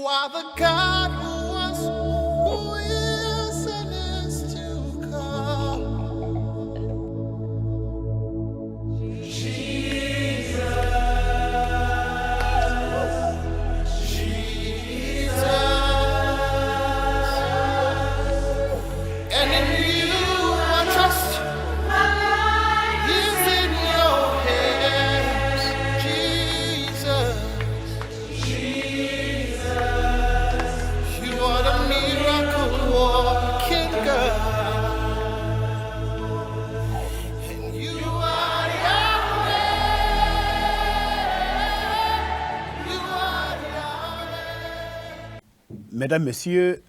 are the God who was, who is, and is to come. And in you I trust. My life is in your hands, Jesus. You are the miracle working God, and you are Yahweh. You are Yahweh. Mesdames, Messieurs,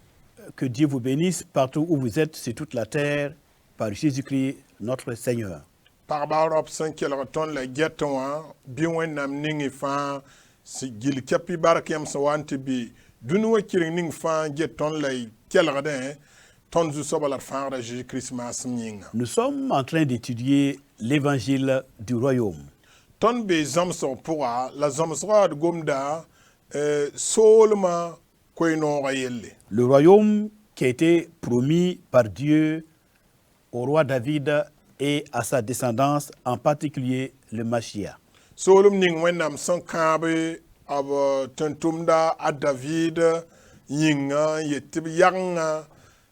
que Dieu vous bénisse partout où vous êtes sur toute la terre par Jésus-Christ notre Seigneur. Parbarop san kelg ton la get wã bi wẽnnaam ning fãa gil kapi barkem sẽn wa n tɩ bɩ dũni wã kɩreng ning fãa get tõnd la kelgdẽ tõnd zu-soaba la d fãagda Jésus-Christ maasem yĩnga. Nous sommes en train d'étudier l'évangile du royaume. Tõnd bee zãmsg pʋga la zãmsga d gomda soolmã koe-noogã yelle. Le royaume qui a été promis par Dieu au roi David et à sa descendance, en particulier le Mashiach. Soolem ning wẽnnaam sẽn kãabe b tẽn-tʋmda a David yĩnga n yet tɩ b yagengã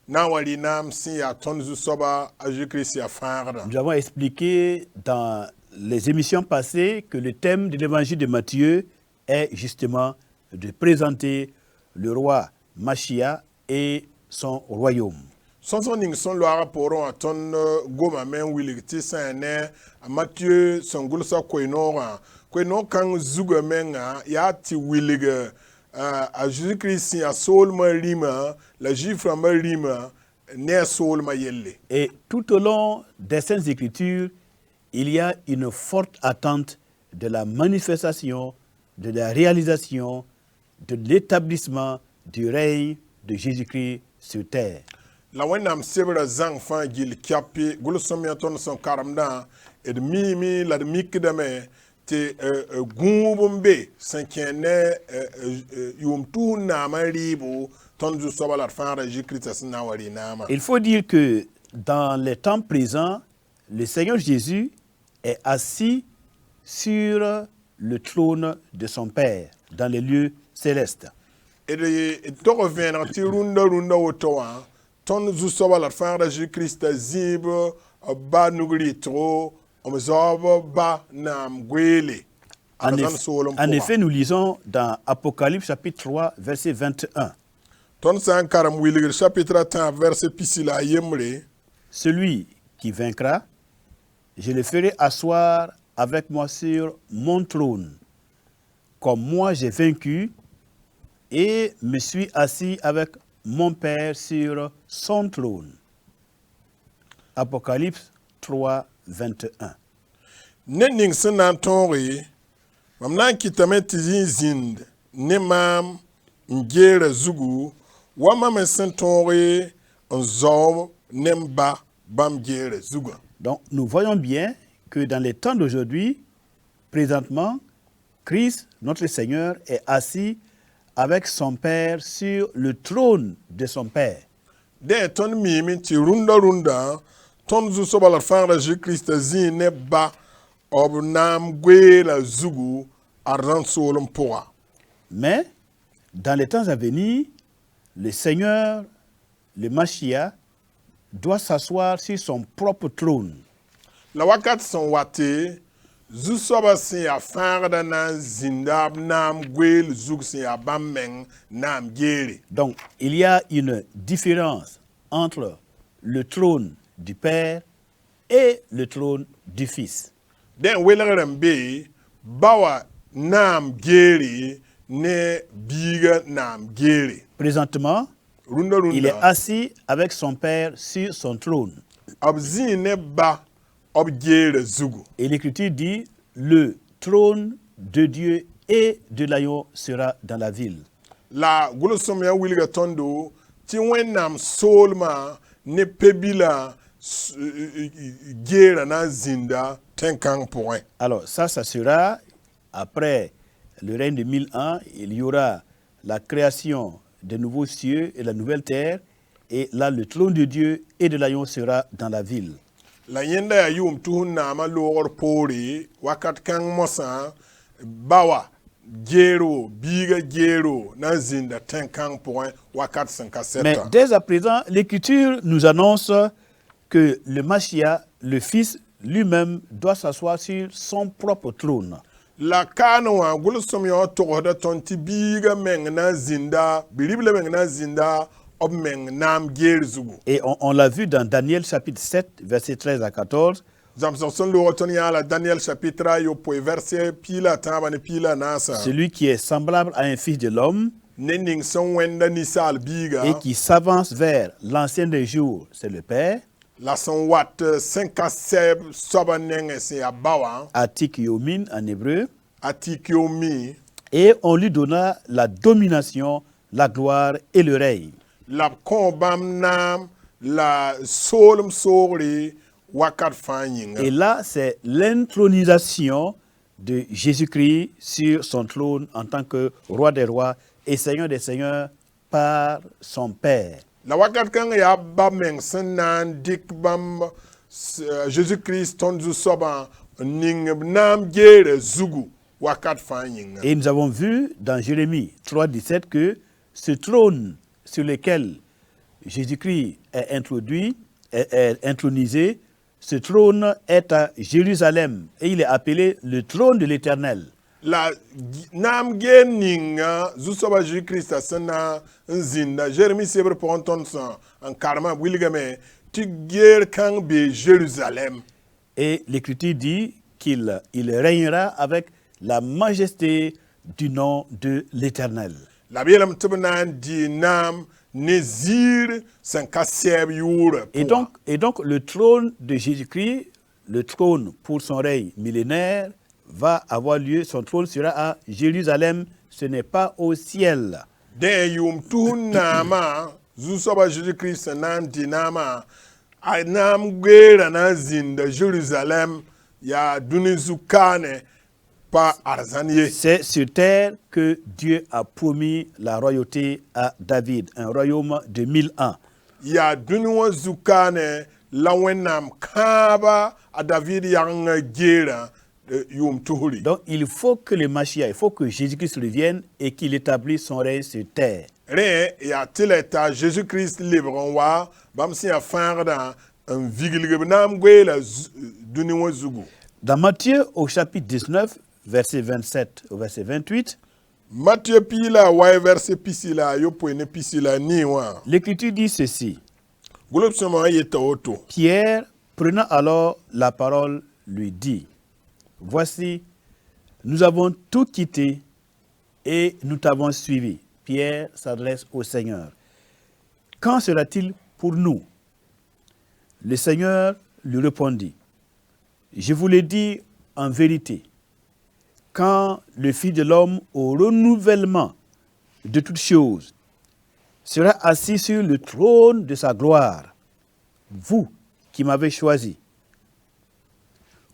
na n wa rɩ-naam sẽn yaa tõnd zu-soaba a Jésus-Christ yaa fãagda. Nous avons expliqué dans les émissions passées que le thème de l'évangile de Matthieu est justement de présenter le roi Mashiach et son royaume. Sõnsg ning sẽn loaagã poorẽ wã tõnd gomame n wilg tɩ sã ne a Matthieu sẽn gʋlsa koe-noogã koe-noog kãng zugã menga yaa tɩ wilg a Jésus-Christ sẽn yaa soolmã rĩmã la Zuif-rãmbã rĩmã ne a soolmã yelle. Et tout au long des Saintes Écritures, il y a une forte attente de la manifestation, de la réalisation, de l'établissement du règne de Jésus-Christ sur terre. La wẽnnaam sebra zãng fãa gill kapi gʋlsem ya tõnd sẽn karemdã d miime la d mikdame tɩ gũub n be sẽn kẽ ne yʋʋm tuus naamã rɩɩbo tõnd zu-soaba la d fãagda Jésus-Christ sẽn na n wa rɩ-naamã. Il faut dire que dans les temps présents, le Seigneur Jésus est assis sur le trône de son Père dans les lieux célestes. D tog vẽeneg tɩ rũndã woto wã tõnd zu-soaba la d fãagda Jésus-Christ a zĩib ba nug rɩtgo m zaoab ba naam goeele. En effet, nous lisons dans Apocalypse chapitre 3, verset 21. Tõnd sã n karem wilgd chapitre 10 verset pisi la a yembre. Celui qui vaincra, je le ferai asseoir avec moi sur mon trône, comme moi j'ai vaincu et me suis assis avec mon Père sur son trône. Apocalypse 3, 21. Ne ning sẽn na n tõoge, mam na n kɩtame tɩ zĩnd ne maam n geera zugu wa mam n sẽn tõoge n zaoom ne m ba bãmb geera zugã. Donc nous voyons bien que dans les temps d'aujourd'hui, présentement, Christ, notre Seigneur, est assis avec son Père sur le trône de son Père. Dẽ tõnd miime tɩ rũndã tõnd zu-soaba la d fãagda Jésus-Christ a zĩig ne ba b naam goeela zugu a d rãnd soolem pʋga. Mais dans les temps à venir, le Seigneur, le Mashiach, doit s'asseoir sur son propre trône. La wakat sẽn wate zu-soaba sẽn yaa fãagda na n zĩnda b naam goeel zug sẽn yaa bãmb meng naam geere. Donc, il y a une différence entre le trône du Père et le trône du Fils. Dẽn welgr n be ba wa naam geere ne biiga naam geere. Présentement, il est assis avec son Père sur son trône. B zĩig ne ba b geera zugu. Et l'Écriture dit, le trône de Dieu et de l'agneau sera dans la ville. La gʋlsem ya wilga tõndo tɩ wẽnnaam soolmã ne pebila geera na n zĩnda tẽn-kãng pʋgẽ. Alors ça sera après le règne de 1000 ans, il y aura la création des nouveaux cieux et la nouvelle terre, et là le trône de Dieu et de l'agneau sera dans la ville. La yenda ya yum tuhun na ma logor pori wakat kan mosa bawa gero biga gero na zinda ten kan point wakat Mais 57. dès à présent, l'Écriture nous annonce que le Machia, le Fils lui-même, doit s'asseoir sur son propre trône. La kanwa gulsum yo to da tonti biga meng na zinda bilible meng na zinda ob meng nam gerzugu. Et on l'a vu dans Daniel chapitre 7, versets 13 à 14. Zamson lo ton ya la Daniel chapitre yo po verset pila tabane pila nasa. Celui qui est semblable à un fils de l'homme Nending son wenda nisal biga. et qui s'avance vers l'ancien des jours, c'est le Père, La son wat 5 à 7 sobaneng se abawa Atik Yomin en hébreu, atikyomi et on lui donna la domination, la gloire et le règne. la kombam nam la solum sori wakat fanyinga. Et là, c'est l'intronisation de Jésus-Christ sur son trône en tant que roi des rois et seigneur des seigneurs par son Père. La wakat kan ya bameng senan dik bam Jésus Christ tonzu soba ning nam gere zugu wakat fanyinga. Et nous avons vu dans Jérémie 3,17 que ce trône sur lequel Jésus-Christ est introduit, est intronisé, ce trône est à Jérusalem et il est appelé le trône de l'Éternel. La nam geninga zusoba Jésus Christ sena nzinda Jérémie sebre ponton san en karma wilgame ti ger kan be Jérusalem. Et l'Écriture dit qu'il régnera avec la majesté du nom de l'Éternel. La bielam tubnan di nam nezir san kaseb yura. Et donc le trône de Jésus-Christ, le trône pour son règne millénaire, va avoir lieu, son trône sera à Jérusalem, ce n'est pas au ciel. Den yum tuhun nama zusoba Jésus Christ nan di nama a nam gwera na zinda Jérusalem ya dunizukane pa arzanie. C'est sur terre que Dieu a promis la royauté à David, un royaume de 1000 ans. Ya dunwa zukane lawenam kaba a David yang gera yum tuhuri. Donc il faut que le Machia, il faut que Jésus-Christ revienne et qu'il établisse son règne sur terre. Re ya tileta Jésus Christ libron wa bam si ya farda un vigilge nam gwela dunwa zugu. Dans Matthieu au chapitre 19, verset 27 au verset 28, Matthieu pila wa verset pisila yo poene pisila ni wa. l'Écriture dit ceci. Gulop sema yeta oto. Pierre, prenant alors la parole, lui dit, « Voici, nous avons tout quitté et nous t'avons suivi. » Pierre s'adresse au Seigneur. « Quand sera-t-il pour nous ?» Le Seigneur lui répondit, « Je vous l'ai dit en vérité, quand le Fils de l'homme au renouvellement de toutes choses sera assis sur le trône de sa gloire, vous qui m'avez choisi,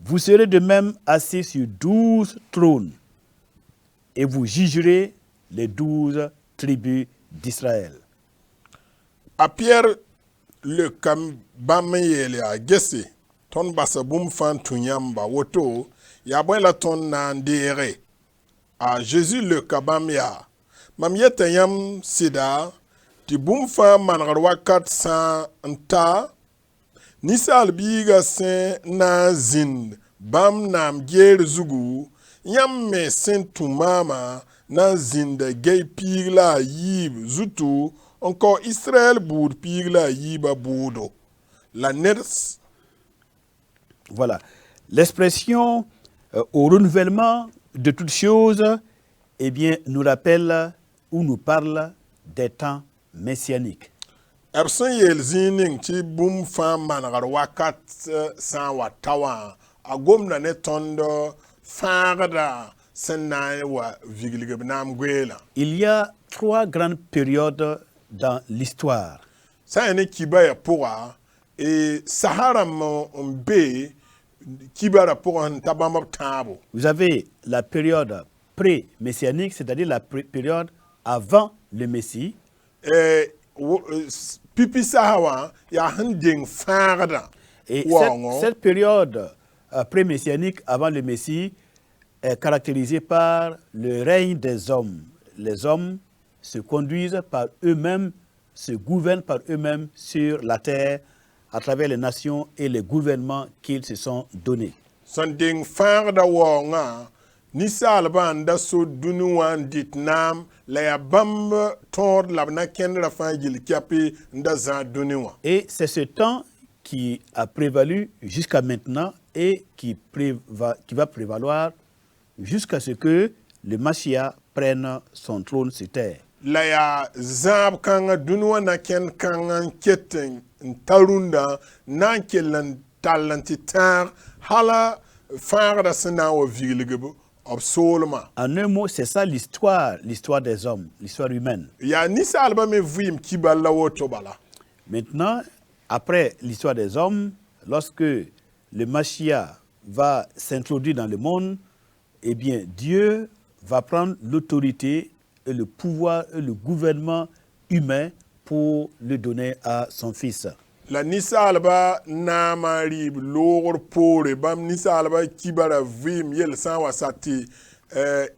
vous serez de même assis sur 12 trônes et vous jugerez les 12 tribus d'Israël. A Pierre le kam bameyele a gese ton basa bum fan tunyamba woto ya la ton na ndere a Jésus le kabam ya mam yeta yam sida ti bum fan mangar wakat san nta nisal biga sen na zin bam nam ger zugu yam me sen tumama na zin de gay pigla yib zutu encore Israël boud pigla yiba boudo la ners. Voilà. L'expression au renouvellement de toutes choses, eh bien, nous rappelle ou nous parle des temps messianiques. Ersan yel zining ti bum fan managar wakat san watawa agom na ne tondo fagda senna wa vigilge nam gwela. Il y a 3 grandes périodes dans l'histoire. Sa ne kibaya pourra et Sahara mbe kibara pour un tabamab tabo. Vous avez la période pré-messianique, c'est-à-dire la période avant le Messie. Pipi sahawa ya handing farda. Et Wow, cette période pré-messianique avant le Messie est caractérisée par le règne des hommes. Les hommes se conduisent par eux-mêmes, se gouvernent par eux-mêmes sur la terre à travers les nations et les gouvernements qu'ils se sont donnés. Sanding farda wonga ni salban da so dunuwan dit nam la ya bamb tord la na ken la fangil kapi nda za dunuwa. Et c'est ce temps qui a prévalu jusqu'à maintenant et qui va prévaloir jusqu'à ce que le Mashiach prenne son trône sur terre. La ya zab kanga dunuwa na ken kanga keten tarunda na kelan talantitar hala farda sena wa vigilgebo. En un mot, c'est ça l'histoire des hommes, l'histoire humaine. Maintenant, après l'histoire des hommes, lorsque le Mashiach va s'introduire dans le monde, eh bien, Dieu va prendre l'autorité et le pouvoir et le gouvernement humain pour le donner à son fils. La nisalba namari lor pore bam nisalba kibara vim yel san wasati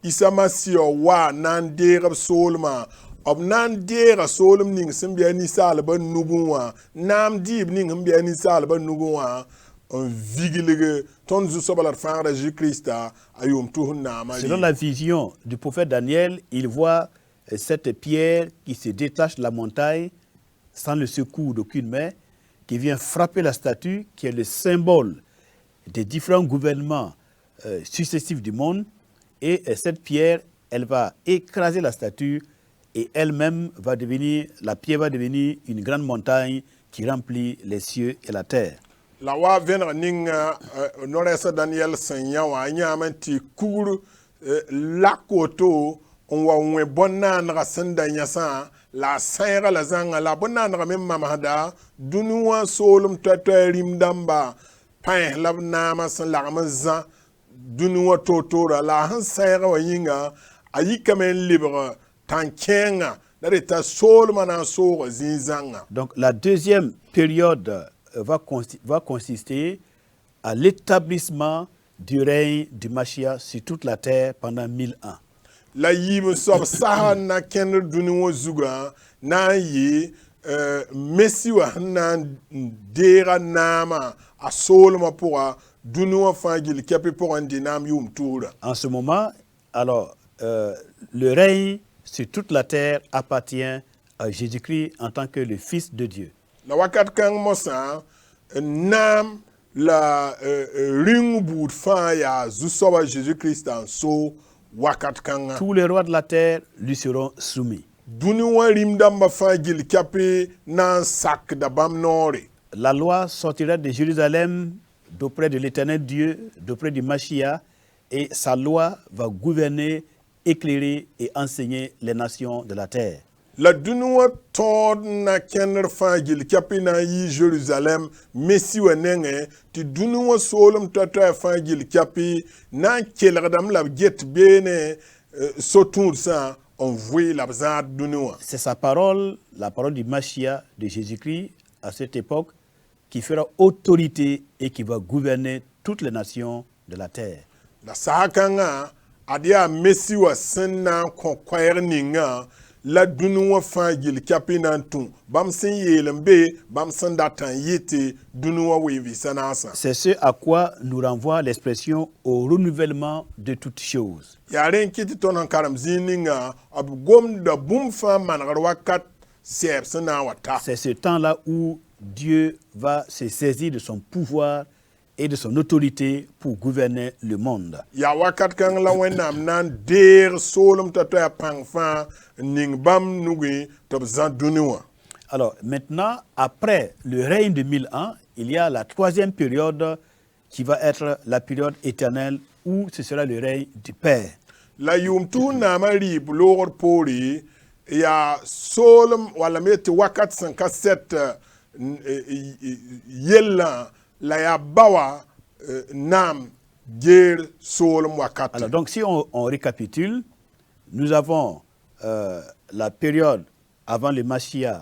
isamasi wa nan dera solma ob nan dera solm ning simbia nisalba nugunwa nam dib ning mbia nisalba nugunwa on vigilige ton zu sobalat fara Jésus-Christ ayum tuhun namari. Selon la vision du prophète Daniel, il voit cette pierre qui se détache de la montagne sans le secours d'aucune main, qui vient frapper la statue, qui est le symbole des différents gouvernements successifs du monde. Et cette pierre, elle va écraser la statue et elle-même va devenir, la pierre va devenir une grande montagne qui remplit les cieux et la terre. La wa venra ninga noresa Daniel senya wa nyamenti kuru lakoto on wa onwe bonna na senda nyasa la sayra la zanga la bonna na mem mamada dunuwa solum tatarim damba pain lab nama san la maza dunuwa totora la han sayra wa yinga ayika men libre tankenga dareta solum na so zinzanga. Donc la deuxième période va consister à l'établissement du règne du Mashiach sur toute la terre pendant 1000 ans. La yim sob saha na ken dunuwa zuga na yi Messi wa na dera nama a solma pour dunuwa fangil kapi pour un dinam yum toura. En ce moment, alors le règne sur toute la terre appartient à Jésus-Christ en tant que le Fils de Dieu. La wakat kang mosa nam la ring bout fa ya zusoba Jésus-Christ en so wakat kanga. Tous les rois de la terre lui seront soumis. Dunuwa rimdamba fangil kapi nan sak da bam nore. La loi sortira de Jérusalem d'auprès de l'Éternel Dieu, d'auprès du Mashiach, et sa loi va gouverner, éclairer et enseigner les nations de la terre. La dunuwa tord na kenner fangil kapi na yi Jérusalem Messi wa nenge ti dunuwa solum tata fangil kapi na kelradam la get bene sotour sa on voit la bzad dunuwa. C'est sa parole, la parole du Mashiach de Jésus-Christ à cette époque qui fera autorité et qui va gouverner toutes les nations de la terre. La sahakanga adia Messi wa senna konkwere ninga la dunuwa fangil kapi nantu bam sen yelembe bam sen datan yete dunuwa wevi sanasa. C'est ce à quoi nous renvoie l'expression au renouvellement de toutes choses. Yaren kiti ton karam zininga ab gom da bum fa mangar wakat seb sana wata. C'est ce temps-là où Dieu va se saisir de son pouvoir et de son autorité pour gouverner le monde. Ya wakat kang la wenam nan der solum tata pang fa ning bam nugi top zan dunuwa. Alors maintenant, après le règne de 1000 ans, il y a la troisième période qui va être la période éternelle où ce sera le règne du Père. La yum tu na mari blor pori ya solum wala meti wakat 57 yella la ya bawa nam ger solum wakat. Alors donc si on récapitule, nous avons la période avant le Mashiach,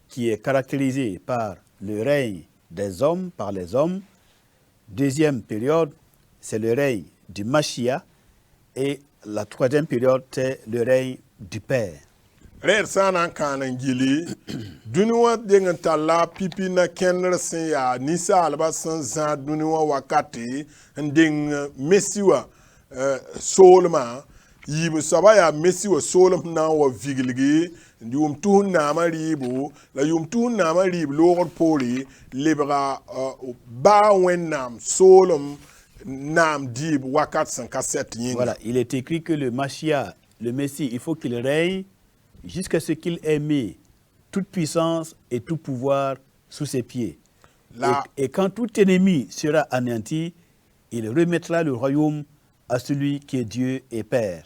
qui est caractérisée par le règne des hommes, par les hommes. Deuxième période, c'est le règne du Mashiach. Et la troisième période, c'est le règne du Père. Red sana kanan gili duniwa dengan tala pipi na kenner sen ya nisa alba san za duniwa wakati nding mesiwa solma yibu sabaya mesiwa solm na wa vigilgi yum tuhun na maribu la yum tuhun na maribu logor poli lebra ba wennam solm nam dib wakat san kaset yin. Voilà, il est écrit que le Mashiach, le Messie, il faut qu'il règne jusqu'à ce qu'il ait mis toute puissance et tout pouvoir sous ses pieds. Et quand tout ennemi sera anéanti, il remettra le royaume à celui qui est Dieu et Père.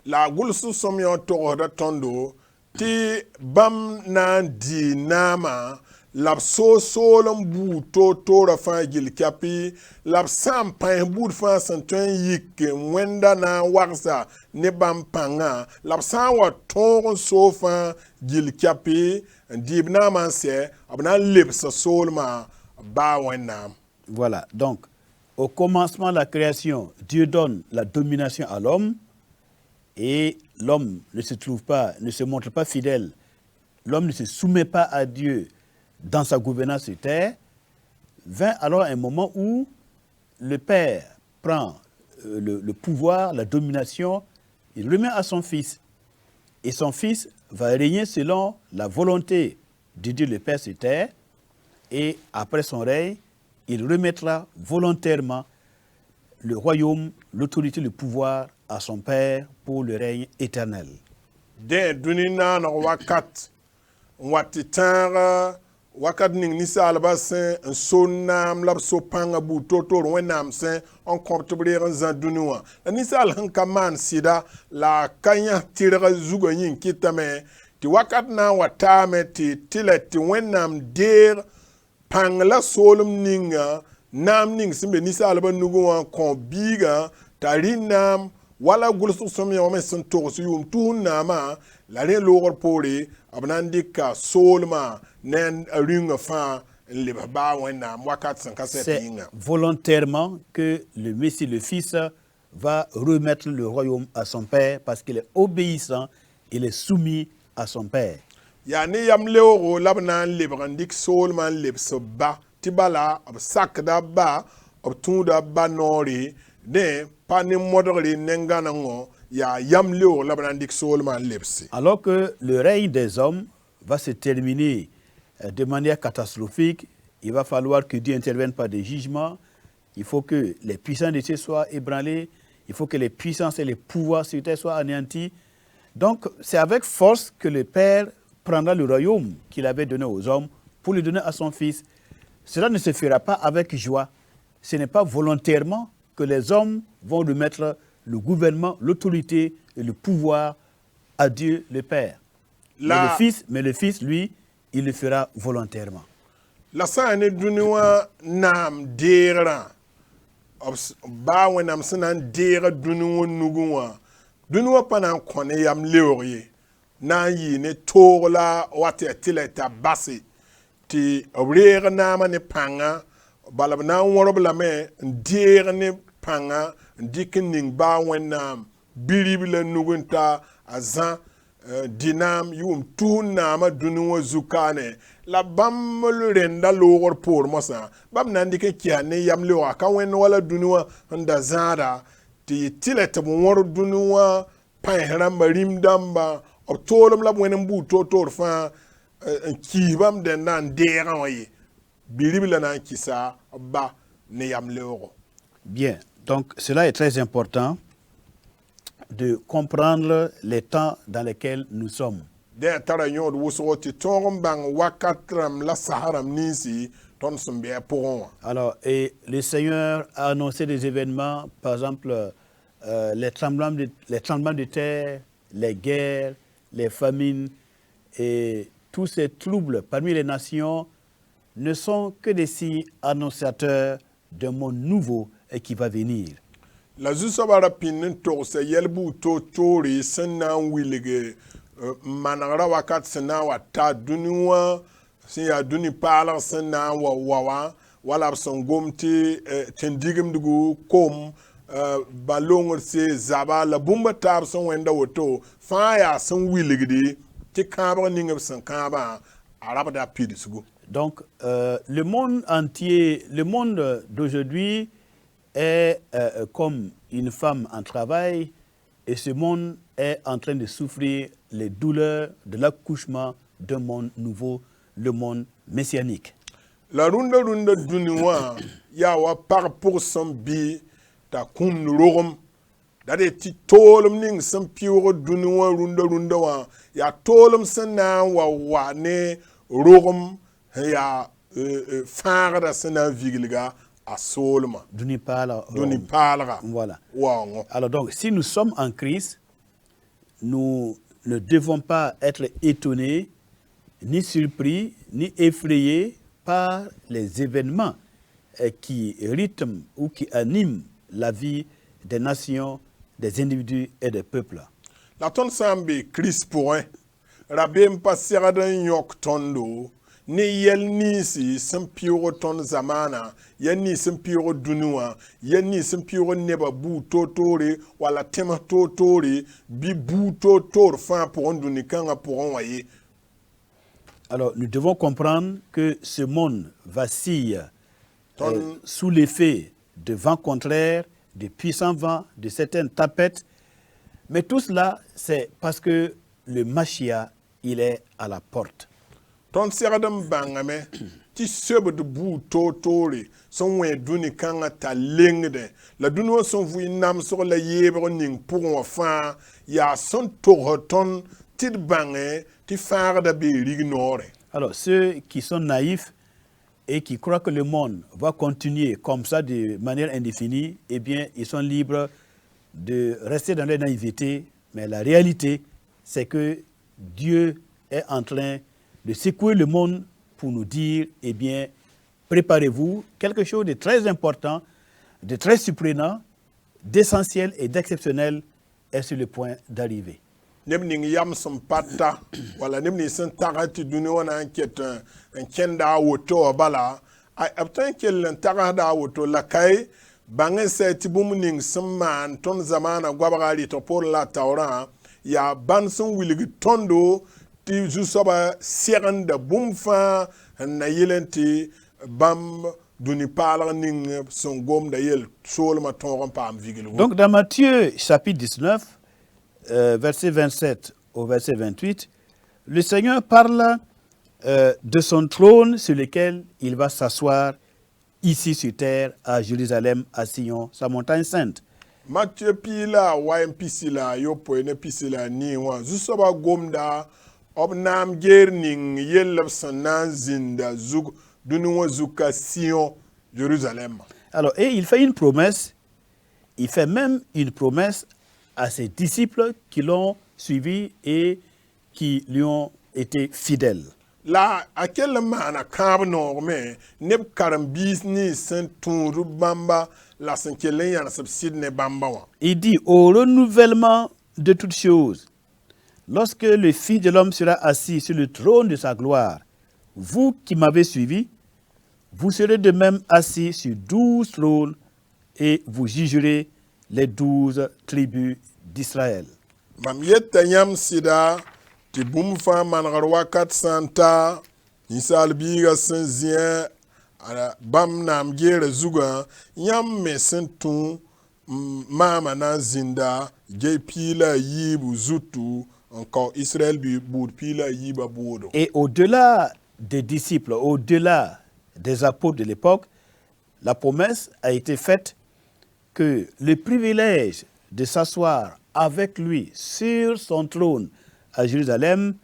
La gulsu somyo toroda tondo ti bam nan di nama lab so solom bu to tora fa gil kapi lab sam pan bu fa santwen yik wenda na waksa ne bam panga lab sam wa toron so fa gil kapi dibna man se abna leb sa solma ba wenam. Voilà, donc au commencement de la création, Dieu donne la domination à l'homme et l'homme ne se montre pas fidèle. L'homme ne se soumet pas à Dieu dans sa gouvernance sur terre. Vint alors un moment où le Père prend le pouvoir, la domination, il remet à son Fils. Et son Fils va régner selon la volonté de Dieu le Père sur terre. Et après son règne, il remettra volontairement le royaume, l'autorité, le pouvoir à son Père pour le règne éternel. De dunina na wakat watitara wakat ning nisa albasin un sonam lab so panga bu totor wenam sen on kortobrer zan dunua la nisa al hankaman sida la kanya tira zugo yin kitame ti wakat na watame ti tileti wenam der pangla solum ninga nam ning simbe nisa alba nugo wan kon biga tarinam wala gulsu somi o men to su yum tu nama la re logor pore abnandika solma nen ringa fa le ba wena wakat san kaset C'est yinga. volontairement que le Messie, le Fils, va remettre le royaume à son Père parce qu'il est obéissant, il est soumis à son Père. Ya ni yam leoro labnan lebrandik solman lebso ba tibala ab sakda ba ab tunda ba nori de pani modori nenganango ya yam leo labrandik solman lebsi. Alors que le règne des hommes va se terminer de manière catastrophique, il va falloir que Dieu intervienne par des jugements, il faut que les puissants de Dieu soient ébranlés, il faut que les puissances et les pouvoirs sur terre soient anéantis. Donc c'est avec force que le Père prendra le royaume qu'il avait donné aux hommes pour le donner à son Fils. Cela ne se fera pas avec joie. Ce n'est pas volontairement que les hommes vont remettre le gouvernement, l'autorité et le pouvoir à Dieu le Père. Mais le Fils, lui, il le fera volontairement. La sane duniwa nam dera ba wenam sanan dera duniwa nuguwa duniwa panan kone yam leori na yi ne tola wate tileta basi ti rega nama ne panga balab na worob la me dera ne panga dikin ning ba wenam biribila nugunta azan dinam yum tu nama duniwa zukane la bam renda logor por mosa bam nandi ke kiane yam lewa ka wen wala duniwa nda zara ti tileta mo wor duniwa pahram marim damba o tolum la wenen bu totor fa ki bam den nan dera waye biribila nan kisa ba ne yam lewo. Bien, donc cela est très important de comprendre les temps dans lesquels nous sommes. Alors, et le Seigneur a annoncé des événements, par exemple, les tremblements de terre, les guerres, les famines, et tous ces troubles parmi les nations ne sont que des signes annonciateurs d'un monde nouveau et qui va venir. La zusoba rapin to se yelbu to tori sena wilige manara wakat sena wata duniwa si ya duni pala sena wawa wala son gomti tendigem dugu kom balongor se zaba la bumba tab son wenda woto fa ya son wiligdi ti kaba ningam son kaba arabada pidisugo. Donc, le monde entier, le monde d'aujourd'hui est comme une femme en travail et ce monde est en train de souffrir les douleurs de l'accouchement d'un monde nouveau, le monde messianique. La runda duniwa ya wa par pour son bi ta kun rogum da de ti tolum ning san piwo duniwa runda wa ya tolum sana wa ne rogum ya fara sana vigliga à Solma. Duni pala. Voilà. Wow. Alors donc, si nous sommes en Christ, nous ne devons pas être étonnés, ni surpris, ni effrayés par les événements qui rythment ou qui animent la vie des nations, des individus et des peuples. La ton sambi Christ pour un, rabem passera d'un yok tondo, ni yel nisi sempiro ton zamana yen ni sempiro dunua yen ni sempiro neba bu totori wala tema totori bi bu totor fin pour on duni kanga pour on waye. Alors nous devons comprendre que ce monde vacille sous l'effet de vents contraires, de puissants vents, de certaines tapettes, mais tout cela c'est parce que le Mashiach il est à la porte. Ton seradam bangame ti sebe de bu totori son we duni kanga ta lengde la duno son vu nam sur la yebre ning pour on fa ya son ton tit bangé ti fare da be rignore. Alors ceux qui sont naïfs et qui croient que le monde va continuer comme ça de manière indéfinie, eh bien ils sont libres de rester dans leur naïveté, mais la réalité c'est que Dieu est en train de secouer le monde pour nous dire, eh bien, préparez-vous, quelque chose de très important, de très surprenant, d'essentiel et d'exceptionnel est sur le point d'arriver. Nemning yam son pata, wala nemni sen tarati duni wana enquête un kenda woto bala, ay abtan kel tarada woto lakay, bangen se tibumning semman ton zamana gwabari to pour la taura, ya banson wiligi tondo, ti jusaba seranda bumfa na yelenti bam duni pala ning son gom da yel solma toron pam vigil. Donc dans Matthieu chapitre 19 verset 27 au verset 28, le Seigneur parle de son trône sur lequel il va s'asseoir ici sur terre à Jérusalem, à Sion, sa montagne sainte. Matthieu pila wa pisila yo poene pisila ni wa jusaba gomda obnam gerning yelab sanan zinda zug dunuwa zuka Sion Jérusalem. Alors et il fait une promesse, il fait même une promesse à ses disciples qui l'ont suivi et qui lui ont été fidèles. La akelle mana kab norme neb karam business sentun bamba la senkelen yana subside ne bamba wa. Il dit au renouvellement de toutes choses, lorsque le Fils de l'homme sera assis sur le trône de sa gloire, vous qui m'avez suivi, vous serez de même assis sur 12 trônes et vous jugerez les 12 tribus d'Israël. Mam yetta yam sida ti bum fa mangar wakat santa nisal biga senzien ala bam nam gere zuga yam me sentu mama na zinda ge pila yibu zutu encore Israël bi boud pila yiba bodo. Et au-delà des disciples, au-delà des apôtres de l'époque, la promesse a été faite que le privilège de s'asseoir avec lui sur son trône à Jérusalem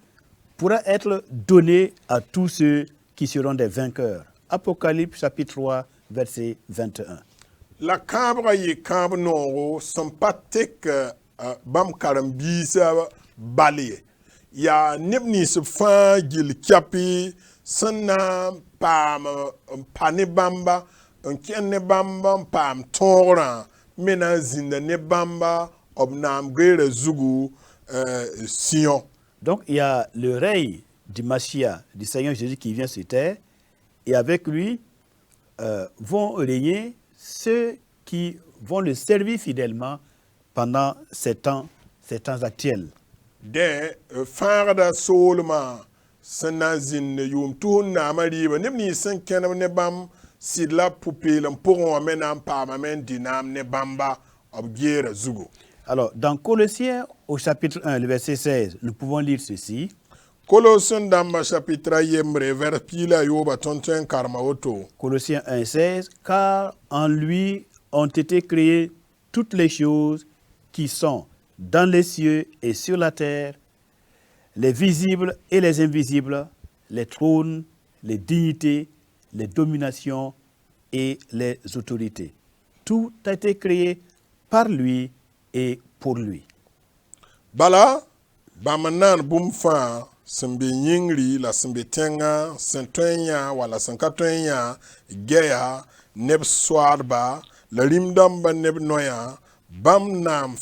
pourra être donné à tous ceux qui seront des vainqueurs. Apocalypse chapitre 3, verset 21. La cabra ye cab noro sympathique bam karambisa balé. Ya nibni se fa gil kapi sana pam pane bamba un kenne bamba pam tora mena zinda ne bamba obnam gere zugu Sion. Donc il y a le règne du Mashiach, du Seigneur Jésus qui vient sur terre, et avec lui vont régner ceux qui vont le servir fidèlement pendant ces temps actuels. De farda solma sanazin yum tuhun na mariba nimni san kenam ne bam sidla pupilam pour amenam pa mamen dinam ne bamba obgiera zugo. Alors, dans Colossiens, au chapitre 1, le verset 16, nous pouvons lire ceci. Colossiens damba chapitre yembre vers pila yoba tonten karma oto. Colossiens 1, 16, car en lui ont été créées toutes les choses qui sont dans les cieux et sur la terre, les visibles et les invisibles, les trônes, les dignités, les dominations et les autorités. Tout a été créé par lui et pour lui. Bala, bamanan bumfa, sembe yingri, la sembe tenga, sentonya, wala senkatonya, geya, neb swarba, la limdamba neb noya, bamnan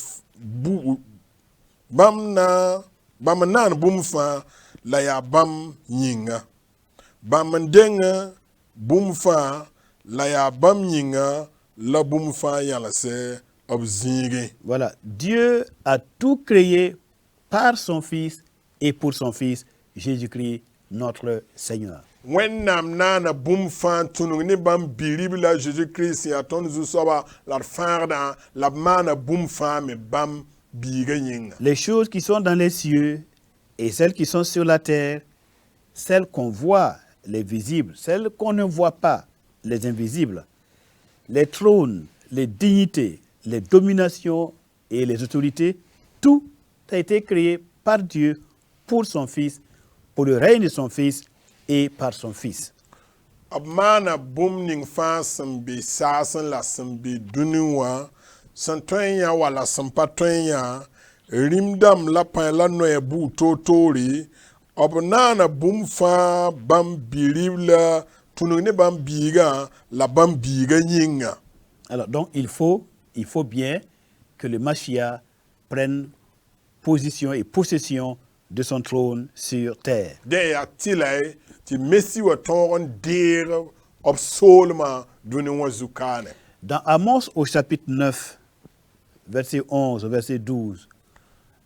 bumfa, la ya bam yinga. Bamandenga bumfa, la ya bam yinga, la bumfa yalase. Voilà, Dieu a tout créé par son Fils et pour son Fils, Jésus-Christ, notre Seigneur. When nam nana boom fan tunung ni bam biribla Jésus-Christ ya ton zusoba la farda la mana boom fan me bam biga. Les choses qui sont dans les cieux et celles qui sont sur la terre, celles qu'on voit, les visibles, celles qu'on ne voit pas, les invisibles, les trônes, les dignités, les dominations et les autorités, tout a été créé par Dieu pour son Fils, pour le règne de son Fils et par son Fils. Abmana boom ning fa sambi sasan la sambi duniwa santoya wala sampatoya rimdam la pa la noye bu totori abnana boom fa bam biribla tunune bam biga la bam biga nyinga. Alors donc il faut bien que le Mashiach prenne position et possession de son trône sur terre. Dans Amos au chapitre 9, verset 11 au verset 12,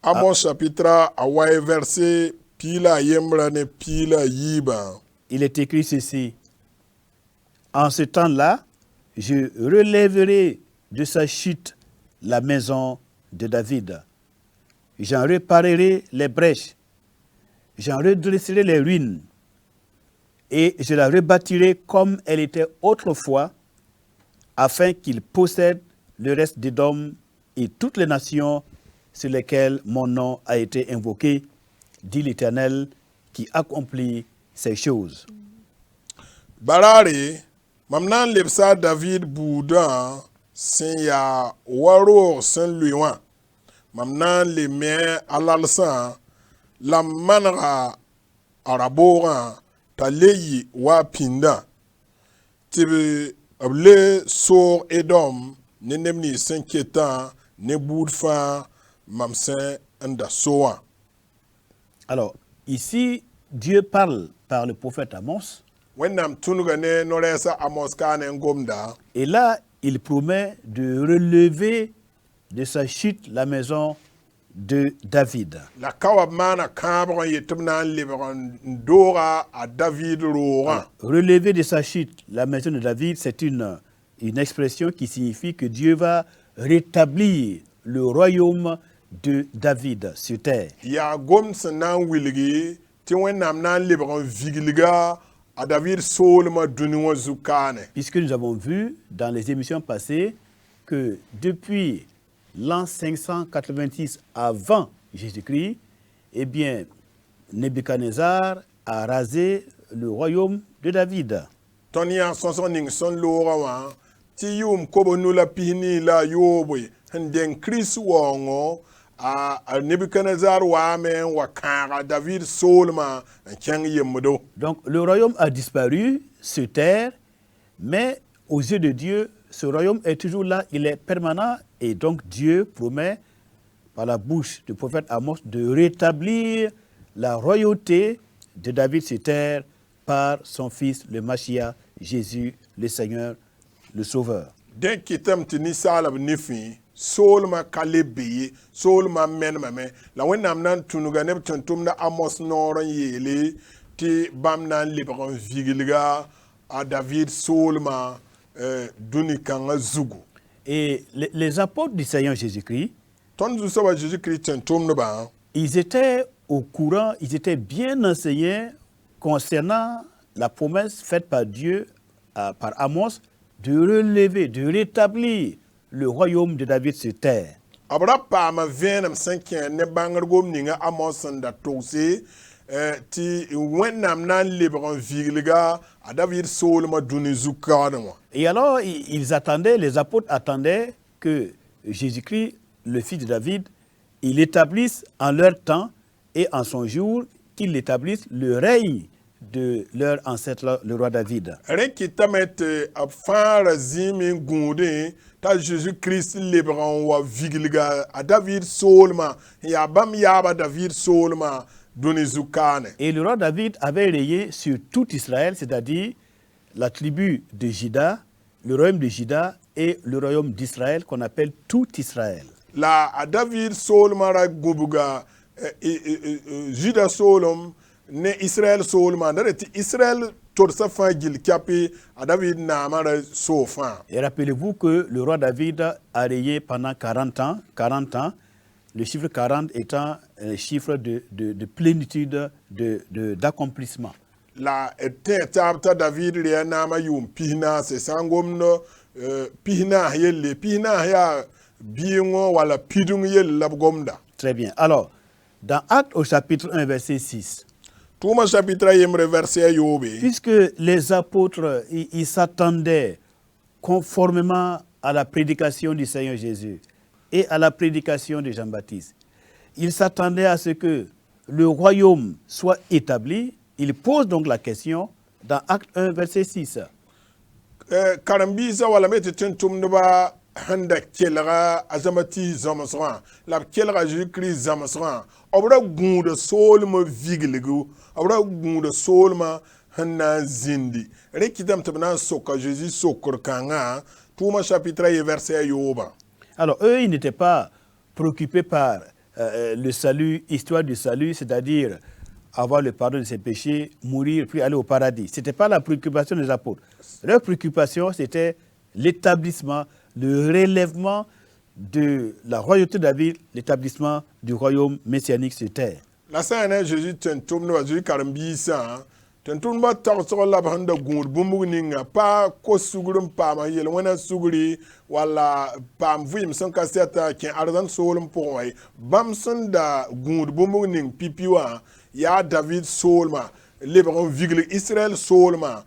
Amos chapitre away verset pila yembra ne pila yiba. Il est écrit ceci: en ce temps-là, je relèverai de sa chute la maison de David. J'en réparerai les brèches, j'en redresserai les ruines, et je la rebâtirai comme elle était autrefois, afin qu'il possède le reste d'Édom et toutes les nations sur lesquelles mon nom a été invoqué, dit l'Éternel qui accomplit ces choses. Barari, mamnan lepsa David Boudan, sen ya waro sen luiwan. Mamnan le men alalsan, la manra araboran, ta leyi wa pinda. Tibe able sor Edom, ne nemni sen ketan, ne boudfa, mamsen enda soan. Alors, ici, Dieu parle par le prophète Amos. Et là, il promet de relever de sa chute la maison de David. Relever de sa chute la maison de David, c'est une expression qui signifie que Dieu va rétablir le royaume de David sur terre. Puisque nous avons vu dans les émissions passées que depuis l'an 586 avant Jésus-Christ, eh bien, Nebuchadnezzar a rasé le royaume de David. Donc le royaume a disparu sur terre, mais aux yeux de Dieu, ce royaume est toujours là, il est permanent, et donc Dieu promet par la bouche du prophète Amos de rétablir la royauté de David sur terre par son fils, le Mashiach, Jésus, le Seigneur, le Sauveur. Den kitam ti ni salab ni fi solma kalebi solma menmame la wenam nan tunuga ne tuntum na Amos noron yele ti bam nan libran vigilga a David solma duni kanga zugu. Et les apôtres du Seigneur Jésus-Christ, Ton zu sawa Jésus-Christ tuntum no ba ils étaient au courant, ils étaient bien enseignés concernant la promesse faite par Dieu, par Amos, de relever, de rétablir le royaume de David sur terre. abra pa ma venam sanken ne bangar gom ninga Amos da tose ti wenam nan libran vigilga a David solma duni zukadamo. Et alors, ils attendaient, les apôtres attendaient que Jésus-Christ, le fils de David, il établisse en leur temps et en son jour, qu'il établisse le règne de leur ancêtre, le roi David. Reki tamet a fara zimi gunde ta Jésus-Christ libran wa vigilga a David solma ya bam yaba David solma duni zukane. Et le roi David avait régné sur tout Israël, c'est-à-dire la tribu de Juda, le royaume de Juda et le royaume d'Israël qu'on appelle tout Israël. La a David solma ra gubuga Juda solom ne Israël solma ndare Israël torsa fagil kapi a David na mara sofan. Et rappelez-vous que le roi David a régné pendant 40 ans, le chiffre 40 étant un chiffre de plénitude, d'accomplissement. La tabta David le nama yum pihna se sangom no pihna yelle pihna ya biengo wala pidung yelle labgomda. Très bien. Alors, dans Actes au chapitre 1, verset 6, Touma chapitre yemre verset yobe. puisque les apôtres, ils s'attendaient conformément à la prédication du Seigneur Jésus et à la prédication de Jean-Baptiste, ils s'attendaient à ce que le royaume soit établi. Ils posent donc la question dans Acte 1, verset 6. Karambisa wala meti tentum neba handa kelga azamati zamasran la kelga Jésus-Christ zamasran obra gunda solma vigligu obra gunda solma hanna zindi rekidam tabna soka Jésus sokor kanga Touma chapitre verset yoba. Alors, eux, ils n'étaient pas préoccupés par le salut, histoire du salut, c'est-à-dire avoir le pardon de ses péchés, mourir, puis aller au paradis. Ce n'était pas la préoccupation des apôtres. Leur préoccupation, c'était l'établissement, le relèvement de la royauté de David, l'établissement du royaume messianique sur terre. La saine Jésus tentum no Jésus karambisa tentum ba tarsol la banda gur bumbu ninga pa ko sugurum pa ma yel wana suguri wala pam vim son kaseta ken arzan solum poy bam son da gur bumbu ning pipiwa ya David solma lebron vigle Israël solma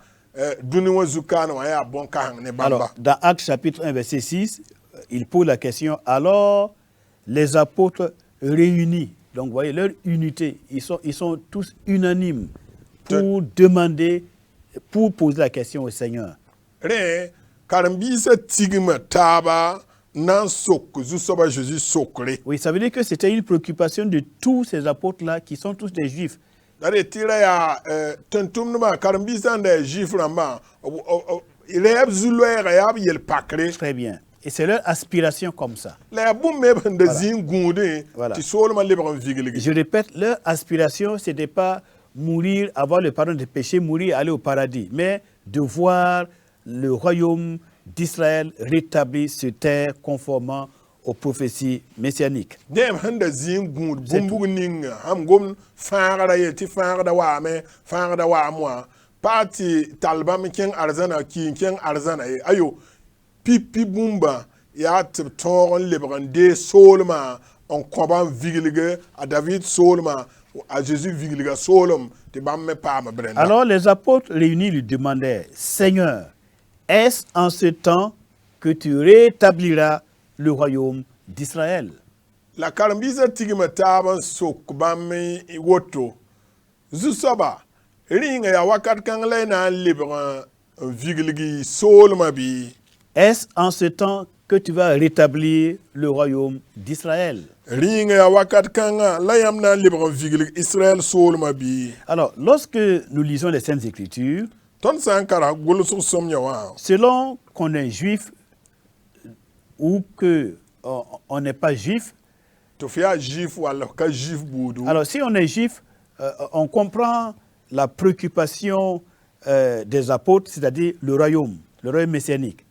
duni wa zukano ya bon kahang ne bamba. Alors, dans Actes chapitre 1, verset 6, il pose la question, alors les apôtres réunis, donc vous voyez leur unité, ils sont tous unanimes pour demander, pour poser la question au Seigneur. Re karambisa tigma taba nan sok zusoba Jésus sokre. Oui, ça veut dire que c'était une préoccupation de tous ces apôtres-là qui sont tous des juifs. Dare tira ya tentum numa karambisa nda juif ramba ileb zuloera ya yel pakre. Très bien. Et c'est leur aspiration comme ça. La boum me bande zin gunde Voilà. ti solma lebron vigiligi. Je répète, leur aspiration, ce n'était pas mourir, avoir le pardon des péchés, mourir, aller au paradis, mais de voir le royaume d'Israël rétabli sur terre conformément aux prophéties messianiques. Dem handa zin gund bumbu ning ham gom fangara ye ti fangara wa me fangara wa moi parti talbam ken arzana ki ken arzana ye ayo pipi bumba ya ton lebran de solma on koban vigilige a David solma à Jésus vigilige solom te bam me pa ma brenda. Alors les apôtres réunis lui demandaient, Seigneur, est-ce en ce temps que tu rétabliras le royaume d'Israël? La karambisa tigima taban sok bam woto zusaba ringa ya wakat kan le na lebran vigiligi solma bi est-ce en ce temps que tu vas rétablir le royaume d'Israël? ringa ya wakat kanga la yam na libro vigil Israël solma bi Alors, lorsque nous lisons les Saintes Écritures, ton sankara gulusu somnya wa selon qu'on est juif ou que on n'est pas juif, to fiya jif wala ka jif budu alors si on est juif, on comprend la préoccupation des apôtres, c'est-à-dire le royaume messianique.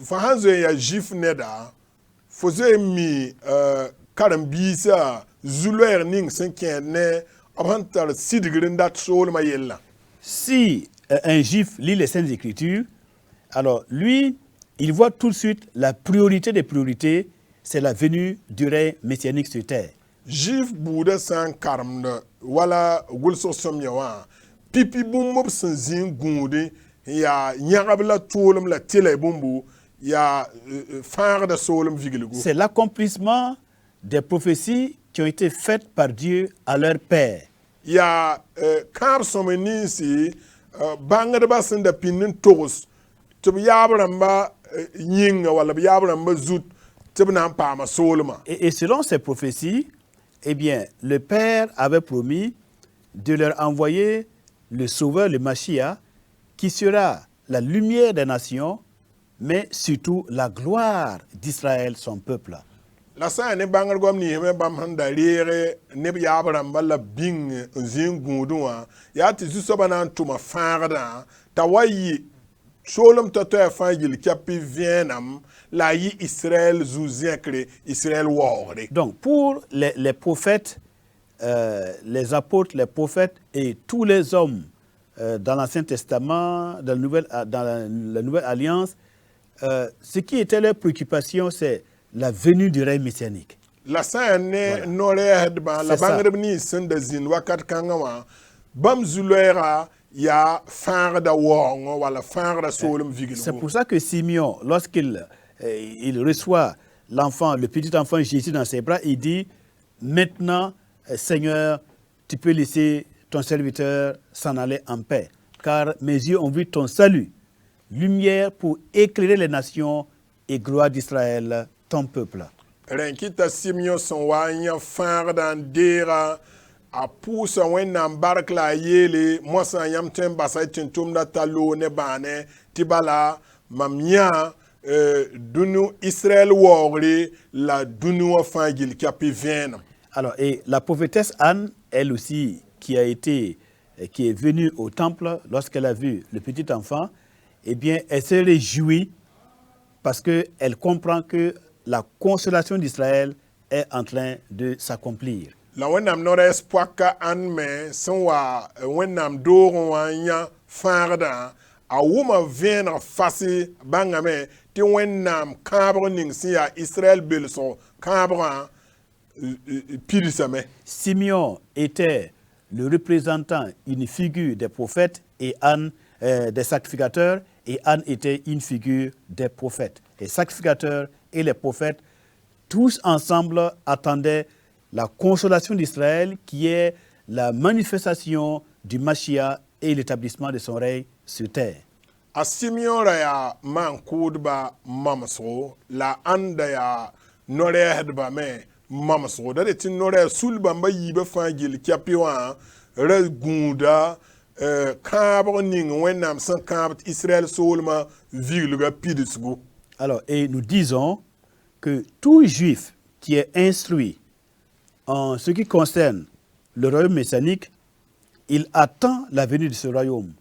fa hanzo ya jif neda foze mi karam bisa zuler ning senkene abantar sidigrin dat solma yella Si un juif lit les Saintes Écritures, alors lui, il voit tout de suite la priorité des priorités, c'est la venue du règne messianique sur terre. jif buda san karamda wala gulso somya wa pipi bumbob san zin gude ya nyagabla tolum la tele bumbu ya farda solum vigilgu C'est l'accomplissement des prophéties qui ont été faites par Dieu à leur père. ya kar someni si bangada basin da pinin togos to yabramba yinga wala yabramba zut tibna pama soluma Et selon ces prophéties, eh bien, le Père avait promis de leur envoyer le Sauveur, le Mashiach, qui sera la lumière des nations, mais surtout la gloire d'Israël, son peuple. la sa ne bangar gom ni me bam handa rere ne yabramba la bing zin gudwa ya ti zusobana tuma farda tawayi solum toto fa gil kapi vienam la yi Israël zuzekre Israël wore Donc, pour les prophètes, les apôtres, les prophètes et tous les hommes dans l'Ancien Testament, dans la Nouvelle Alliance, ce qui était leur préoccupation, c'est la venue du règne messianique. la sa ne nore hedba la C'est ça. bangar ni senda zin wakat kangama bam zulera ya farda wongo wala farda solum vigil C'est pour ça que Simeon, lorsqu'il il reçoit l'enfant, le petit enfant Jésus dans ses bras, il dit, maintenant, Seigneur, tu peux laisser ton serviteur s'en aller en paix, car mes yeux ont vu ton salut, lumière pour éclairer les nations et gloire d'Israël, ton peuple. renkita Simeon son wanya farda ndera a pusa wennam barkla yele mosa yam tem basay tintum da talo ne bane tibala mamia dunu Israël wore la dunu fangil kapi venam Alors, et la prophétesse Anne, elle aussi, qui est venue au temple lorsqu'elle a vu le petit enfant, eh bien, elle se réjouit parce qu'elle comprend que la consolation d'Israël est en train de s'accomplir. la wennam nores pwaka anme sanwa wennam doron wanya farda a wuma vener fasi bangame ti wennam kabro ning siya Israël belso kabra pirisame Simeon était le représentant, une figure des prophètes et Anne des sacrificateurs, et Anne était une figure des prophètes. Les sacrificateurs et les prophètes, tous ensemble attendaient la consolation d'Israël qui est la manifestation du Mashiach et l'établissement de son règne sur terre. a Simeon ra ya man kudba mamso la anda ya nore hedba me mamso da de tin nore sulba mba yibe fangil kapiwa re gunda kabro ning wennam san kabt Israël solma vilga pidisgo Alors, et nous disons que tout juif qui est instruit en ce qui concerne le royaume messianique, il attend la venue de ce royaume.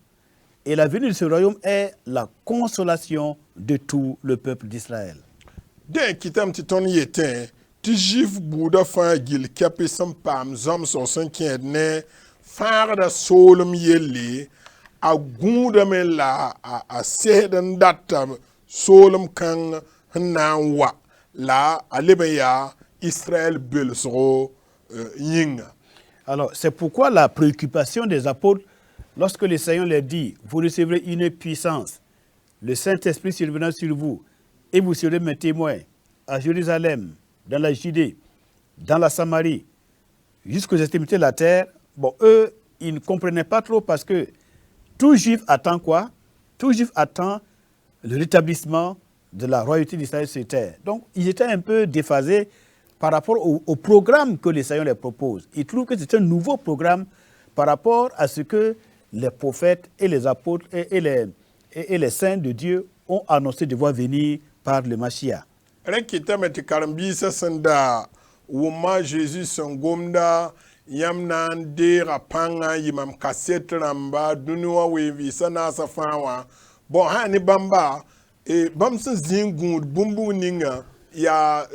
Et la venue de ce royaume est la consolation de tout le peuple d'Israël. den kitam ti ton yeten ti jif buda fangil kapi san pam zam so san kene farda solum yelle a gunda me la a sehdan datta solum kan nan wa la alebe ya Israël belso yinga Alors, c'est pourquoi la préoccupation des apôtres, lorsque le Seigneur leur dit, vous recevrez une puissance, le Saint-Esprit survenant sur vous, et vous serez mes témoins à Jérusalem, dans la Judée, dans la Samarie, jusqu'aux extrémités de la terre. Bon, eux, ils ne comprenaient pas trop parce que tout juif attend quoi? Tout juif attend le rétablissement de la royauté d'Israël sur terre. Donc, ils étaient un peu déphasés par rapport au programme que le Seigneur leur propose. Ils trouvent que c'est un nouveau programme par rapport à ce que les prophètes et les apôtres et les saints de Dieu ont annoncé devoir venir par le Mashiach. Rekita meti karambisa sanda wuma Jésus sangomda yamna ndera panga yimam kaset ramba dunuwa wevi sana safawa bon hani bamba e bamsa zingun bumbu ninga ya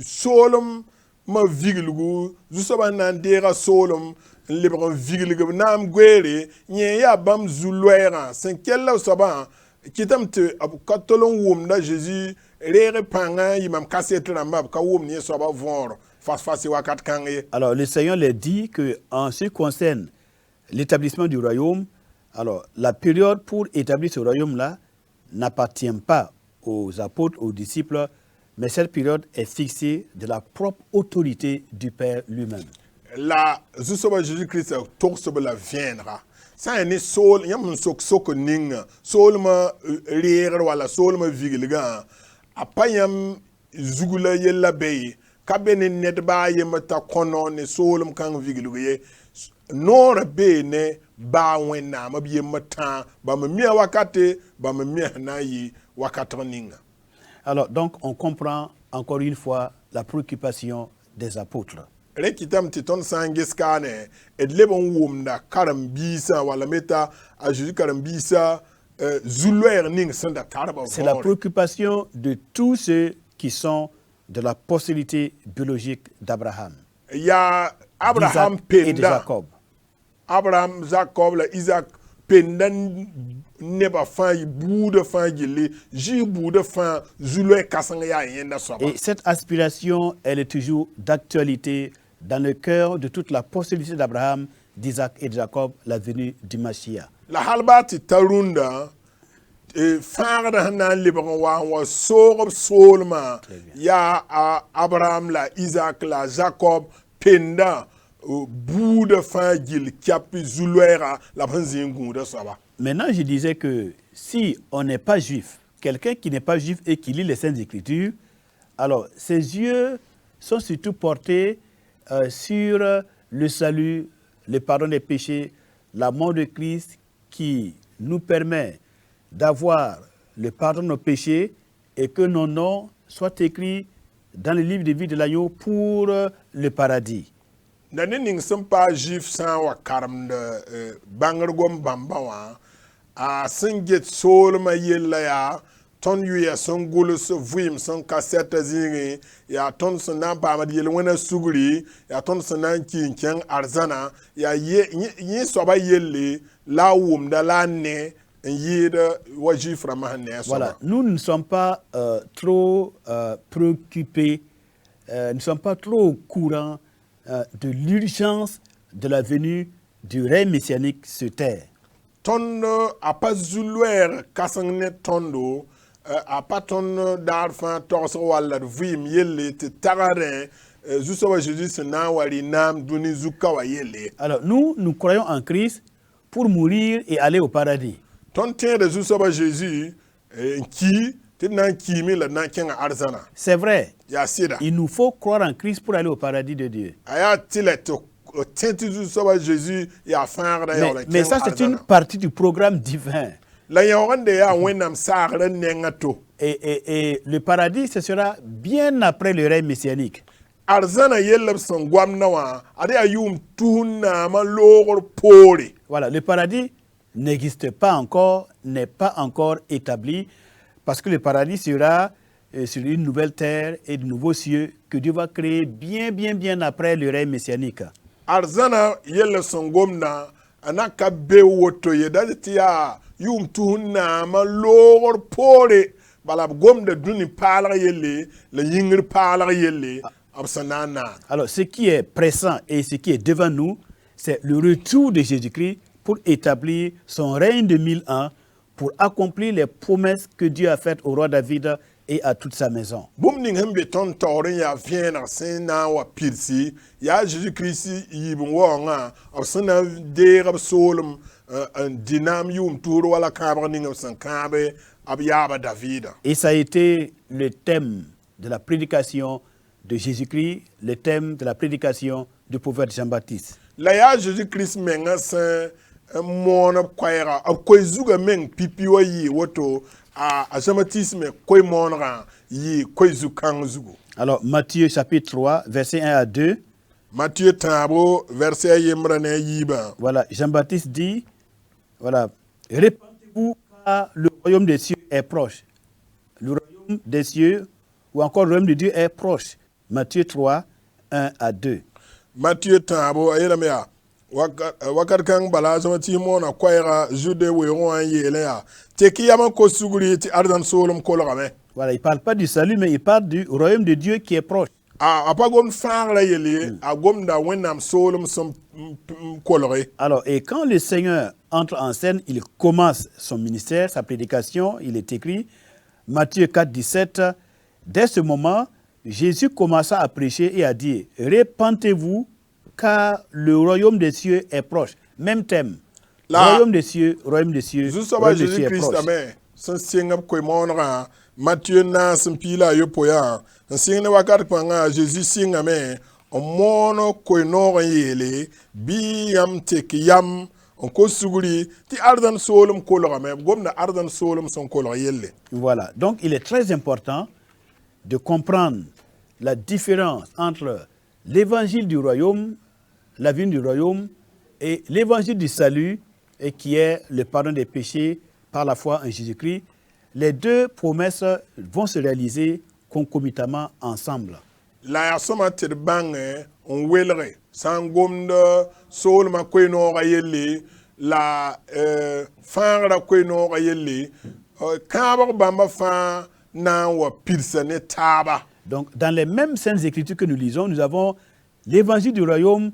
solom ma viglugu zusaba nandera solom lebron viglugu nam gwere nye ya bam zulwera sen kella saba kitam te katolon wumna Jésus rere panga yimam kaset ramba ka wumni saba vor face wakat kangé. Alors le Seigneur leur dit que en ce qui concerne l'établissement du royaume, alors la période pour établir ce royaume-là n'appartient pas aux apôtres, aux disciples, mais cette période est fixée de la propre autorité du Père lui-même. La Zusoba Jésus-Christ la viendra. Ça est sol, yam sok ninga, sol ma rire wala sol ma vigilga. Apayam zugula yella bay, kabene net ba yemata kono ne solum kang vigilga. Nora be ne ba wena ma biye mata ba me mia wakate ba me mia na yi wakatra ninga. Alors donc on comprend encore une fois la préoccupation des apôtres. Rekitam titon sangiskane edlebon wumda karambisa wala meta a Jésus karambisa zulwer ning sanda tarba. C'est la préoccupation de tous ceux qui sont de la postérité biologique d'Abraham. Ya Abraham et de penda Jacob. Abraham Jacob la Isaac pendan neba fan boude fan gili ji boude fan zulwer kasanga ya yenda soba. Et cette aspiration, elle est toujours d'actualité dans le cœur de toute la postérité d'Abraham, d'Isaac et de Jacob, la venue du Mashiach. La halbati tarunda farda na libon wa sorob solma ya Abraham la Isaac la Jacob penda boude fagil kapi zulwera la banzingu de saba. Maintenant, je disais que si on n'est pas juif, quelqu'un qui n'est pas juif et qui lit les Saintes Écritures, alors ses yeux sont surtout portés sur le salut, le pardon des péchés, la mort de Christ qui nous permet d'avoir le pardon de nos péchés et que nos noms soient écrits dans le livre de vie de l'agneau pour le paradis. Nani ning pas juif san wa karam de bangergom bambawa a singet solma yella ya ton yu ya son gulus vuim son cassette zingé ya ton son nan pa ma yel wona suguri ya ton son nan kinken arzana ya yi soba yelle la wum da la ne yida waji frama ne so. Voilà, nous ne sommes pas trop préoccupés, nous ne sommes pas trop au courant de l'urgence de la venue du règne messianique sur terre. Ton a pas zulwer kasangne tondo a pas ton darfan torso wala vim yelle te tarare zusoba Jésus na wali nam duni zukawa yelle. Alors nous croyons en Christ pour mourir et aller au paradis. Ton tien de zusoba Jésus qui c'est vrai. Ya sida. Il nous faut croire en Christ pour aller au paradis de Dieu. Aya tilet Jésus ya fangda ya mais ça c'est une partie du programme divin. La yawande ya wenam sagre nengato. Et le paradis ce sera bien après le règne messianique. Arzana yelab sangwam nawa ade ayum tuna ma logor pori. Voilà, le paradis n'existe pas encore, n'est pas encore établi. Parce que le paradis sera sur une nouvelle terre et de nouveaux cieux que Dieu va créer bien après le règne messianique. Arzana yelle songomna anaka be woto yedatiya yum tuhna ma logor pore bala gom de duni pala yelle le yingir pala yelle absanana. Alors ce qui est pressant et ce qui est devant nous, c'est le retour de Jésus-Christ pour établir son règne de 1000 ans, pour accomplir les promesses que Dieu a faites au roi David et à toute sa maison. Bumning hembe ton torin ya viena sena wa pirsi ya Jésus Christ yibon wonga absana de solum un dinam yum tour wala kabre ning san kabe ab yaba David. Et ça a été le thème de la prédication de Jésus-Christ, le thème de la prédication du prophète Jean-Baptiste. La ya Jésus-Christ menga sa mon kwaira ab koy zuga meng pipi wa yi woto a Jean-Baptiste me koy monra yi koy zukang zugo. Alors, Matthieu chapitre 3, versets 1 à 2. Matthieu tabo verset yemrane yiba. Voilà, Jean-Baptiste dit, voilà, répandez-vous car le royaume des cieux est proche. Le royaume des cieux, ou encore le royaume de Dieu est proche. Matthieu 3, 1 à 2. Matthieu tabo ayelamea wakat kang bala Jean-Baptiste mona kwaira jude weron an yele ya. Teki yaman ko suguri ti ardan solom kolorame. Voilà, il ne parle pas du salut, mais il parle du royaume de Dieu qui est proche. Alors, et quand le Seigneur entre en scène, il commence son ministère, sa prédication, il est écrit, Matthieu 4, 17, dès ce moment, Jésus commença à prêcher et à dire, répentez-vous, car le royaume des cieux est proche. Même thème. Royaume des cieux, royaume des cieux, royaume des cieux est proche. Matthieu na simpila yopoya singa wakat panga Jésus singa me o mono ko no yele bi yam tek yam on ko suguri ti ardan solum ko lo me gomna ardan solum son ko lo yelle. Voilà, donc il est très important de comprendre la différence entre l'évangile du royaume, la vie du royaume et l'évangile du salut et qui est le pardon des péchés par la foi en Jésus-Christ. Les deux promesses vont se réaliser concomitamment ensemble. La ya soma tir bange on welre sangomda sol ma ko no yelle la fara ko no yelle kabar bamba fa na wa pirsane taba. Donc dans les mêmes saintes écritures que nous lisons, nous avons l'évangile du royaume,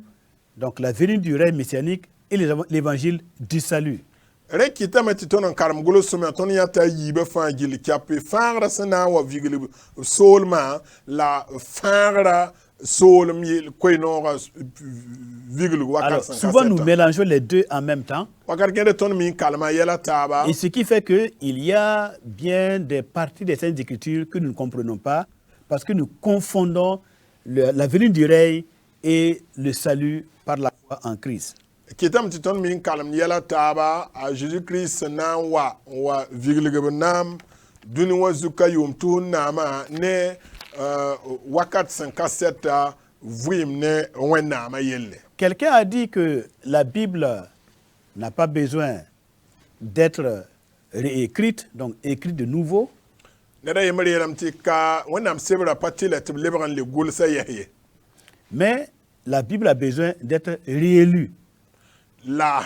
donc la venue du règne messianique et l'évangile du salut. Rekita metiton karam golo soma ton yata yibe fa gili kape fara sana wa vigili solma la fara solm yel koino vigili alors souvent nous mélangeons les deux en même temps. Et ce qui fait que il y a bien des parties des saintes écritures que nous ne comprenons pas parce que nous confondons la venue du règne et le salut par la foi en Christ. Kitam titon min kalam yela taba a Jésus-Christ na wa viglige nam duni wa zuka yum tu nama ne wakat 57 vim ne wenama yelle. Quelqu'un a dit que la Bible n'a pas besoin d'être réécrite, donc écrite de nouveau. Mais la Bible a besoin d'être réélue. La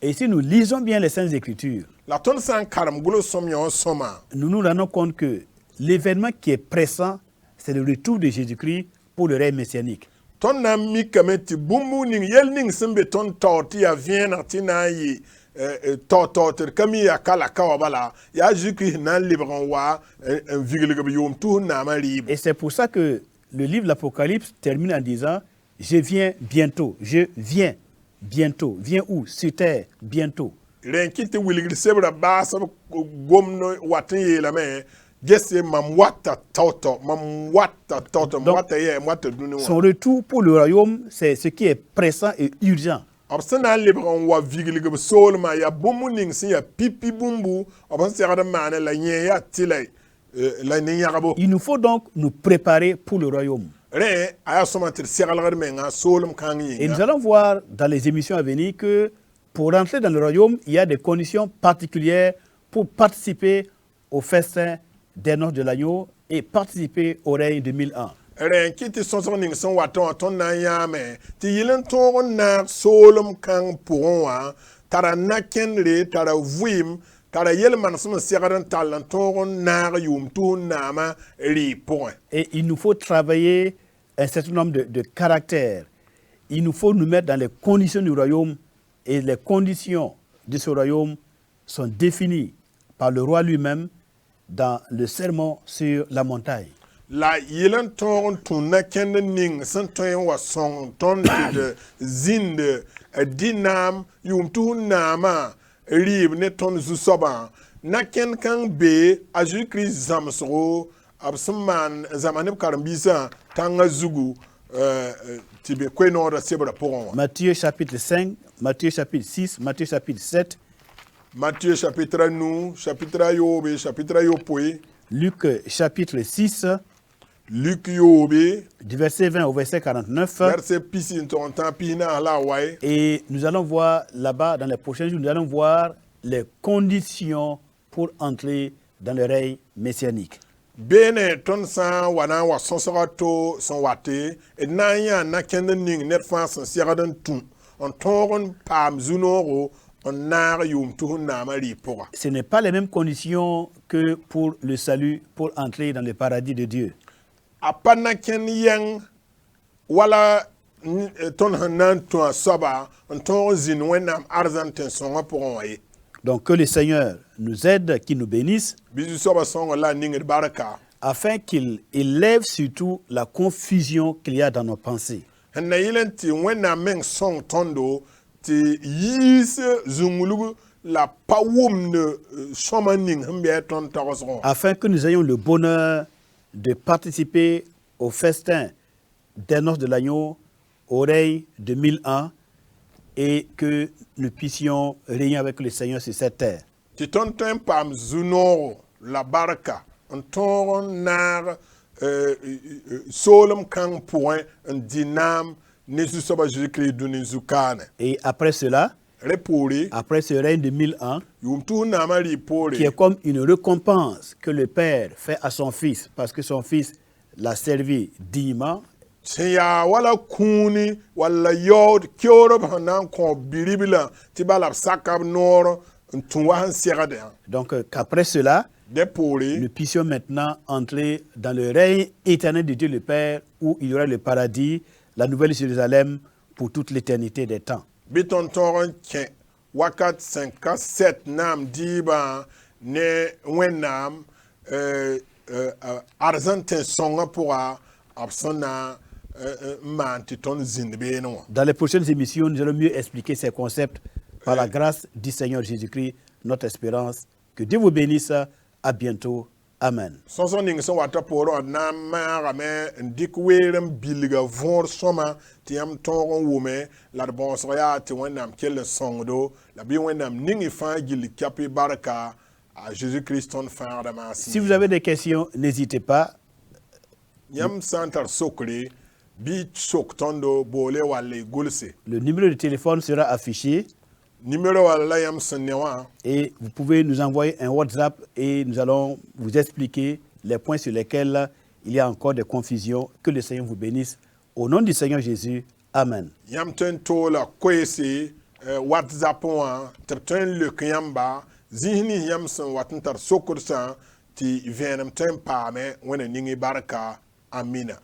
et si nous lisons bien les Saintes Écritures, nous nous rendons compte que l'événement qui est pressant, c'est le retour de Jésus-Christ pour le règne messianique. Et c'est pour ça que le livre de l'Apocalypse termine en disant « Je viens bientôt, je viens bientôt. » Viens où? Sur terre, bientôt. Donc, son retour pour le royaume, c'est ce qui est pressant et urgent. Il nous faut donc nous préparer pour le royaume. Et nous allons voir dans les émissions à venir que pour rentrer dans le royaume, il y a des conditions particulières pour participer au festin des noces de l'agneau et participer au règne de 1000 ans. Et il nous faut travailler un certain nombre de caractères. Il nous faut nous mettre dans les conditions du royaume et les conditions de ce royaume sont définies par le roi lui-même dans le sermon sur la montagne. la yelen ton tun na kende ning san ton wa song ton de zinde dinam yum tu nama rib ne ton zu soba na ken kan be a Jésus Christ zamsro absman zamanib karambisa tanga zugu tibe kweno da sebra poron. Matthieu chapitre 5, Matthieu chapitre 6, Matthieu chapitre 7, Matthieu chapitre nous, chapitre yobe, chapitre yopwe, Luc chapitre 6, Luc yobe, du verset 20 au verset 49. verset pisi ton temps pina la way. Et nous allons voir là-bas, dans les prochains jours, nous allons voir les conditions pour entrer dans le règne messianique. Bene ton san wana wa sonsarato son wate et nanya na kende ning net fa san siradan tun on toron pam zunoro on nar yum tu na mari pora. Ce n'est pas les mêmes conditions que pour le salut, pour entrer dans le paradis de Dieu. Apana ken yang wala ton hanan tu soba on toron zin wenam arzanten son pour waye. Donc que le Seigneur nous aide, qu'il nous bénisse, Bizu soba son la ning baraka. afin qu'il élève surtout la confusion qu'il y a dans nos pensées. Na yelenti wenam meng song tondo ti yis zungulugu la pawum ne shamaning hambia ton taroson. Afin que nous ayons le bonheur de participer au festin des noces de l'agneau, au règne de 1000 ans, et que nous puissions régner avec le Seigneur sur cette terre. Ti ton tem pam zunoro la baraka on ton nar solom kang point un dinam nesu soba Jésus-Christ duni zukane. Et après cela, Repori après ce règne de 1000 ans, yum tu na mari pori. qui est comme une récompense que le Père fait à son Fils, parce que son Fils l'a servi dignement, Tiya wala kuni wala yod kyoro banan ko biribila tibala sakab nor tunwa sirade. donc qu'après cela, Depori nous puissions maintenant entrer dans le règne éternel de Dieu le Père, où il y aura le paradis, la nouvelle Jérusalem, pour toute l'éternité des temps. biton toron ken wakat 57 nam diba ne wenam arzanten songa pour absona mantiton zindbe no. Dans les prochaines émissions, nous allons mieux expliquer ces concepts par la grâce du Seigneur Jésus-Christ, notre espérance. Que Dieu vous bénisse. À bientôt. Amen. Sonson ning son wata poro na mara me ndik werem bilga vor soma tiam toron wume la bon soya ti wenam kel songdo la bi wenam ningi fa gil kapi baraka à Jésus-Christ ton fin de masi. Si vous avez des questions, n'hésitez pas. Yam santar sokri bi sok tondo bole wale gulse. Le numéro de téléphone sera affiché Numéro wala yam senewa et vous pouvez nous envoyer un WhatsApp et nous allons vous expliquer les points sur lesquels il y a encore des confusions. Que le Seigneur vous bénisse. Au nom du Seigneur Jésus. Amen. yam ten tola kwese WhatsApp wa terten le kiyamba zihni yam san watantar sokursa ti venam ten pame wena ningi baraka amina.